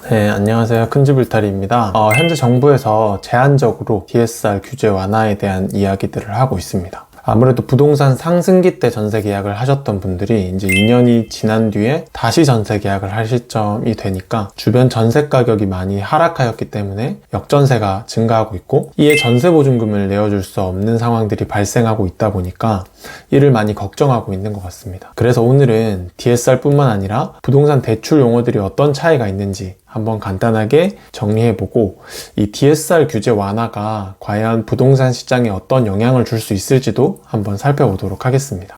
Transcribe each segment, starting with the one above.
네, 안녕하세요. 큰지불타리입니다. 현재 정부에서 제한적으로 DSR 규제 완화에 대한 이야기들을 하고 있습니다. 아무래도 부동산 상승기 때 전세 계약을 하셨던 분들이 이제 2년이 지난 뒤에 다시 전세 계약을 할 시점이 되니까 주변 전세 가격이 많이 하락하였기 때문에 역전세가 증가하고 있고, 이에 전세 보증금을 내어줄 수 없는 상황들이 발생하고 있다 보니까 이를 많이 걱정하고 있는 것 같습니다. 그래서 오늘은 DSR 뿐만 아니라 부동산 대출 용어들이 어떤 차이가 있는지 한번 간단하게 정리해보고, 이 DSR 규제 완화가 과연 부동산 시장에 어떤 영향을 줄 수 있을지도 한번 살펴보도록 하겠습니다.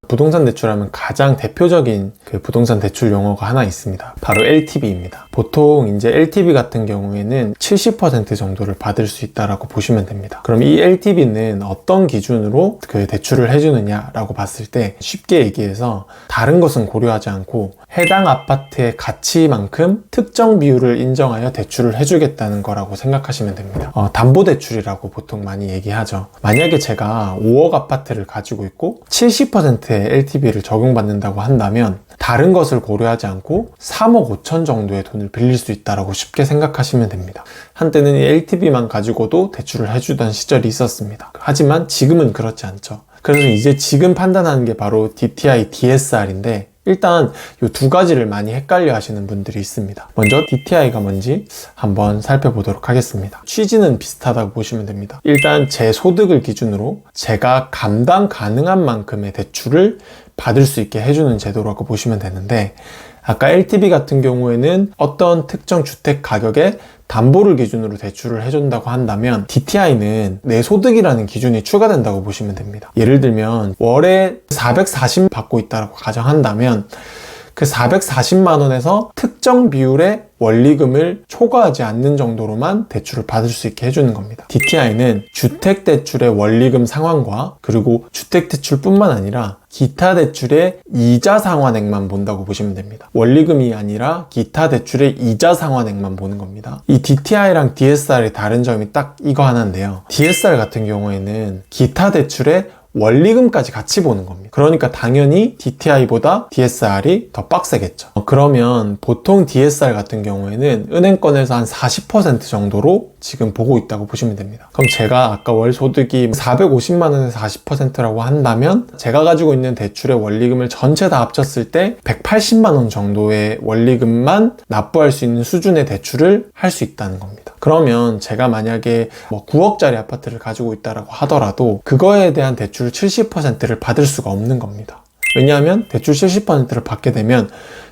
부동산 대출하면 가장 대표적인 부동산 대출 용어가 하나 있습니다. 바로 LTV입니다. 보통 이제 LTV 같은 경우에는 70% 정도를 받을 수 있다라고 보시면 됩니다. 그럼 이 LTV는 어떤 기준으로 그 대출을 해주느냐라고 봤을 때, 쉽게 얘기해서 다른 것은 고려하지 않고 해당 아파트의 가치만큼 특정 비율을 인정하여 대출을 해주겠다는 거라고 생각하시면 됩니다. 담보대출이라고 보통 많이 얘기하죠. 만약에 제가 5억 아파트를 가지고 있고 70%의 LTV를 적용받는다고 한다면 다른 것을 고려하지 않고 3억 5천 정도의 돈을 빌릴 수 있다고 쉽게 생각하시면 됩니다. 한때는 이 LTV만 가지고도 대출을 해주던 시절이 있었습니다. 하지만 지금은 그렇지 않죠. 그래서 이제 지금 판단하는 게 바로 DTI, DSR인데, 일단 이 두 가지를 많이 헷갈려 하시는 분들이 있습니다. 먼저 DTI가 뭔지 한번 살펴보도록 하겠습니다. 취지는 비슷하다고 보시면 됩니다. 일단 제 소득을 기준으로 제가 감당 가능한 만큼의 대출을 받을 수 있게 해주는 제도라고 보시면 되는데, 아까 LTV 같은 경우에는 어떤 특정 주택 가격에 담보를 기준으로 대출을 해준다고 한다면, DTI는 내 소득이라는 기준이 추가된다고 보시면 됩니다. 예를 들면 월에 440 받고 있다고 가정한다면 그 440만 원에서 특정 비율의 원리금을 초과하지 않는 정도로만 대출을 받을 수 있게 해주는 겁니다. DTI는 주택대출의 원리금 상환과 그리고 주택대출뿐만 아니라 기타 대출의 이자 상환액만 본다고 보시면 됩니다. 원리금이 아니라 기타 대출의 이자 상환액만 보는 겁니다. 이 DTI랑 DSR의 다른 점이 딱 이거 하나인데요. DSR 같은 경우에는 기타 대출의 원리금까지 같이 보는 겁니다. 그러니까 당연히 DTI보다 DSR이 더 빡세겠죠. 그러면 보통 DSR 같은 경우에는 은행권에서 한 40% 정도로 지금 보고 있다고 보시면 됩니다. 그럼 제가 아까 월 소득이 450만 원에서 40%라고 한다면 제가 가지고 있는 대출의 원리금을 전체 다 합쳤을 때 180만 원 정도의 원리금만 납부할 수 있는 수준의 대출을 할 수 있다는 겁니다. 그러면 제가 만약에 9억짜리 아파트를 가지고 있다라고 하더라도 그거에 대한 대출 70%를 받을 수가 없는 겁니다. 왜냐하면 대출 70%를 받게 되면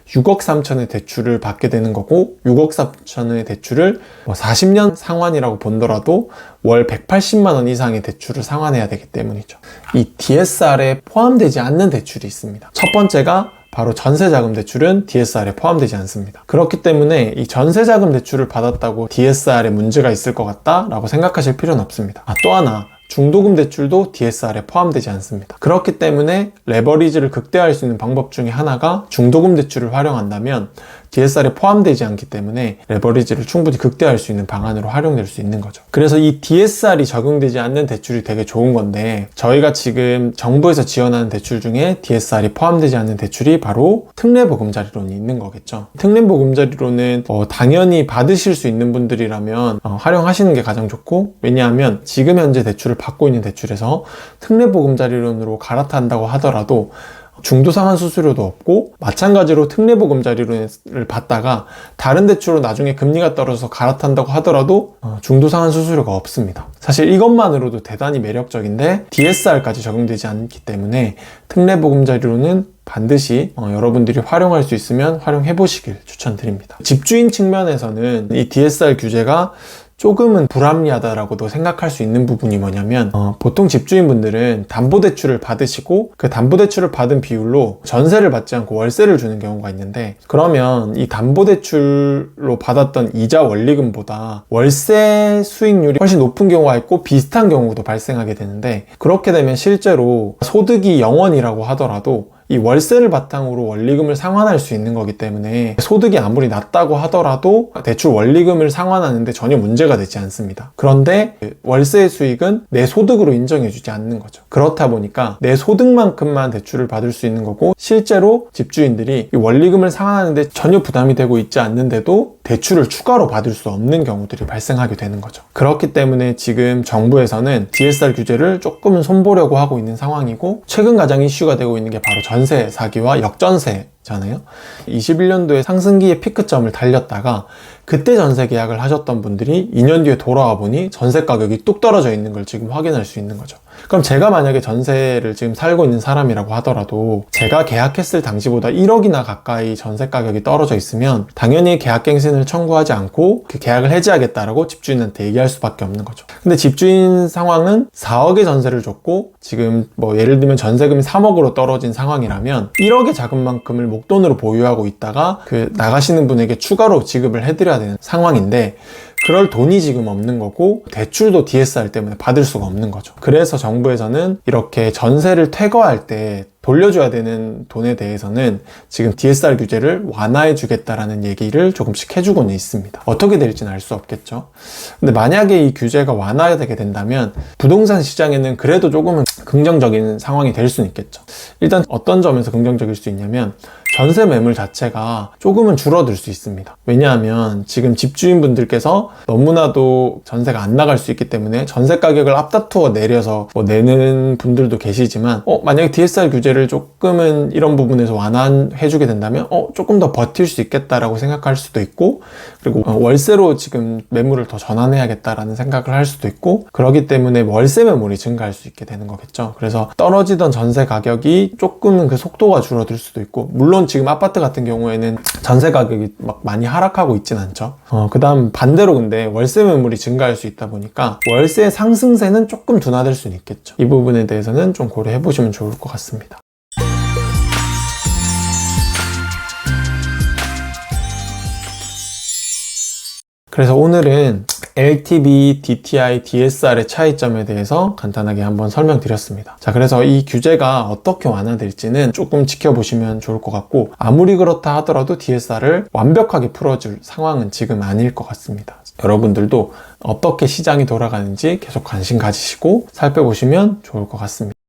6억 3천의 대출을 받게 되는 거고, 6억 3천의 대출을 40년 상환이라고 본더라도 월 180만 원 이상의 대출을 상환해야 되기 때문이죠. 이 DSR에 포함되지 않는 대출이 있습니다. 첫 번째가 바로 전세자금 대출은 DSR에 포함되지 않습니다. 그렇기 때문에 이 전세자금 대출을 받았다고 DSR에 문제가 있을 것 같다라고 생각하실 필요는 없습니다. 또 하나, 중도금 대출도 DSR에 포함되지 않습니다. 그렇기 때문에 레버리지를 극대화할 수 있는 방법 중에 하나가 중도금 대출을 활용한다면 DSR에 포함되지 않기 때문에 레버리지를 충분히 극대화할 수 있는 방안으로 활용될 수 있는 거죠. 그래서 이 DSR이 적용되지 않는 대출이 되게 좋은 건데, 저희가 지금 정부에서 지원하는 대출 중에 DSR이 포함되지 않는 대출이 바로 특례보금자리론이 있는 거겠죠. 특례보금자리론은 당연히 받으실 수 있는 분들이라면 활용하시는 게 가장 좋고, 왜냐하면 지금 현재 대출을 받고 있는 대출에서 특례보금자리론으로 갈아탄다고 하더라도 중도상환 수수료도 없고, 마찬가지로 특례보금자리론을 받다가 다른 대출로 나중에 금리가 떨어져서 갈아탄다고 하더라도 중도상환 수수료가 없습니다. 사실 이것만으로도 대단히 매력적인데 DSR까지 적용되지 않기 때문에 특례보금자리론은 반드시 여러분들이 활용할 수 있으면 활용해 보시길 추천드립니다. 집주인 측면에서는 이 DSR 규제가 조금은 불합리하다라고도 생각할 수 있는 부분이 뭐냐면, 보통 집주인분들은 담보대출을 받으시고 그 담보대출을 받은 비율로 전세를 받지 않고 월세를 주는 경우가 있는데, 그러면 이 담보대출로 받았던 이자 원리금보다 월세 수익률이 훨씬 높은 경우가 있고 비슷한 경우도 발생하게 되는데, 그렇게 되면 실제로 소득이 0원이라고 하더라도 이 월세를 바탕으로 원리금을 상환할 수 있는 거기 때문에 소득이 아무리 낮다고 하더라도 대출 원리금을 상환하는데 전혀 문제가 되지 않습니다. 그런데 월세의 수익은 내 소득으로 인정해주지 않는 거죠. 그렇다 보니까 내 소득만큼만 대출을 받을 수 있는 거고, 실제로 집주인들이 이 원리금을 상환하는데 전혀 부담이 되고 있지 않는데도 대출을 추가로 받을 수 없는 경우들이 발생하게 되는 거죠. 그렇기 때문에 지금 정부에서는 DSR 규제를 조금은 손보려고 하고 있는 상황이고, 최근 가장 이슈가 되고 있는 게 바로 전세 사기와 역전세잖아요. 21년도에 상승기의 피크점을 달렸다가 그때 전세 계약을 하셨던 분들이 2년 뒤에 돌아와 보니 전세 가격이 뚝 떨어져 있는 걸 지금 확인할 수 있는 거죠. 그럼 제가 만약에 전세를 지금 살고 있는 사람이라고 하더라도 제가 계약했을 당시보다 1억이나 가까이 전세 가격이 떨어져 있으면 당연히 계약갱신을 청구하지 않고 그 계약을 해지하겠다라고 집주인한테 얘기할 수밖에 없는 거죠. 근데 집주인 상황은 4억의 전세를 줬고 지금 뭐 예를 들면 전세금이 3억으로 떨어진 상황이라면 1억의 자금만큼을 목돈으로 보유하고 있다가 그 나가시는 분에게 추가로 지급을 해드려야 되는 상황인데, 그럴 돈이 지금 없는 거고 대출도 DSR 때문에 받을 수가 없는 거죠. 그래서 정부에서는 이렇게 전세를 퇴거할 때 돌려줘야 되는 돈에 대해서는 지금 DSR 규제를 완화해 주겠다라는 얘기를 조금씩 해주고는 있습니다. 어떻게 될지는 알 수 없겠죠. 근데 만약에 이 규제가 완화되게 된다면 부동산 시장에는 그래도 조금은 긍정적인 상황이 될 수는 있겠죠. 일단 어떤 점에서 긍정적일 수 있냐면 전세 매물 자체가 조금은 줄어들 수 있습니다. 왜냐하면 지금 집주인분들께서 너무나도 전세가 안 나갈 수 있기 때문에 전세 가격을 앞다투어 내려서 뭐 내는 분들도 계시지만 만약에 DSR 규제를 조금은 이런 부분에서 완화해주게 된다면 조금 더 버틸 수 있겠다라고 생각할 수도 있고, 그리고 월세로 지금 매물을 더 전환해야겠다라는 생각을 할 수도 있고, 그렇기 때문에 월세 매물이 증가할 수 있게 되는 거겠죠. 그래서 떨어지던 전세 가격이 조금은 그 속도가 줄어들 수도 있고, 물론 지금 아파트 같은 경우에는 전세 가격이 막 많이 하락하고 있진 않죠. 그 다음 반대로 근데 월세 매물이 증가할 수 있다 보니까 월세 상승세는 조금 둔화될 수는 있겠죠. 이 부분에 대해서는 좀 고려해 보시면 좋을 것 같습니다. 그래서 오늘은 LTV, DTI, DSR의 차이점에 대해서 간단하게 한번 설명드렸습니다. 자, 그래서 이 규제가 어떻게 완화될지는 조금 지켜보시면 좋을 것 같고, 아무리 그렇다 하더라도 DSR을 완벽하게 풀어줄 상황은 지금 아닐 것 같습니다. 여러분들도 어떻게 시장이 돌아가는지 계속 관심 가지시고 살펴보시면 좋을 것 같습니다.